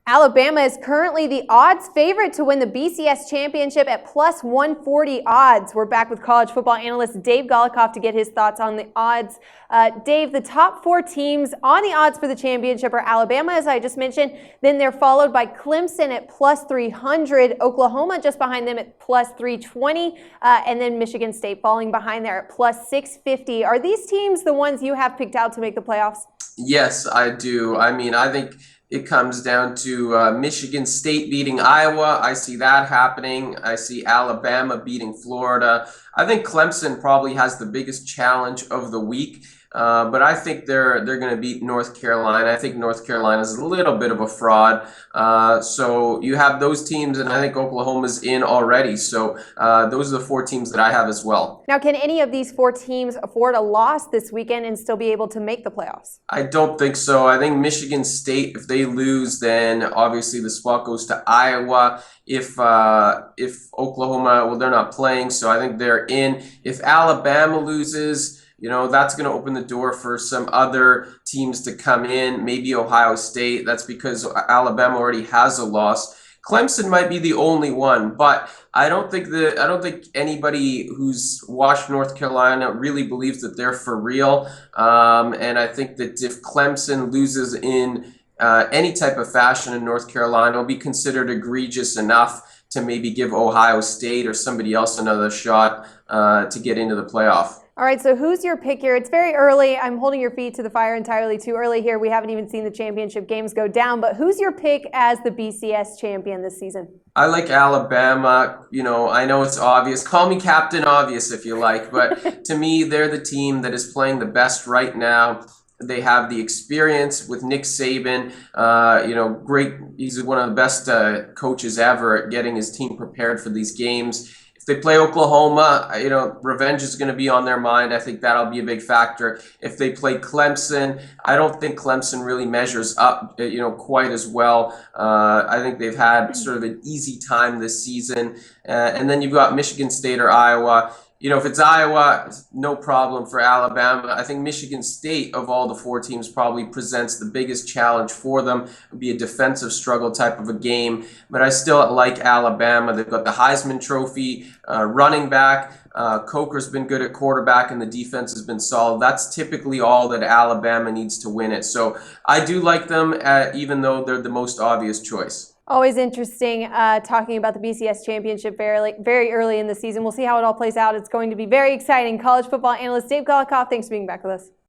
Alabama is currently the odds favorite to win the BCS Championship at plus 140 odds. We're back with college football analyst Dave Golikoff to get his thoughts on the odds. Dave, the top four teams on the odds for the championship are Alabama, as I just mentioned. Then they're followed by Clemson at plus 300, Oklahoma just behind them at plus 320, and then Michigan State falling behind there at plus 650. Are these teams the ones you have picked out to make the playoffs? Yes, I do. I think it comes down to Michigan State beating Iowa. I see that happening. I see Alabama beating Florida. I think Clemson probably has the biggest challenge of the week. But I think they're going to beat North Carolina. I think North Carolina is a little bit of a fraud. So you have those teams, and I think Oklahoma's in already. So those are the four teams that I have as well. Now, can any of these four teams afford a loss this weekend and still be able to make the playoffs? I don't think so. I think Michigan State, if they lose, then obviously the spot goes to Iowa. If Oklahoma, well, they're not playing, so I think they're in. If Alabama loses, that's going to open the door for some other teams to come in, maybe Ohio State. That's because Alabama already has a loss. Clemson might be the only one, but I don't think anybody who's watched North Carolina really believes that they're for real. And I think that if Clemson loses in any type of fashion in North Carolina, it'll be considered egregious enough to maybe give Ohio State or somebody else another shot to get into the playoff. All right, so who's your pick here? It's very early. I'm holding your feet to the fire entirely too early here. We haven't even seen the championship games go down, but who's your pick as the BCS champion this season? I like Alabama. I know it's obvious. Call me Captain Obvious if you like, but to me, they're the team that is playing the best right now. They have the experience with Nick Saban. Great. He's one of the best coaches ever at getting his team prepared for these games. If they play Oklahoma, revenge is going to be on their mind. I think that'll be a big factor. If they play Clemson, I don't think Clemson really measures up, quite as well. I think they've had sort of an easy time this season. And then you've got Michigan State or Iowa. If it's Iowa, no problem for Alabama. I think Michigan State, of all the four teams, probably presents the biggest challenge for them. It would be a defensive struggle type of a game. But I still like Alabama. They've got the Heisman Trophy running back. Coker's been good at quarterback, and the defense has been solid. That's typically all that Alabama needs to win it. So I do like them, even though they're the most obvious choice. Always interesting talking about the BCS Championship very early in the season. We'll see how it all plays out. It's going to be very exciting. College football analyst Dave Golikoff, thanks for being back with us.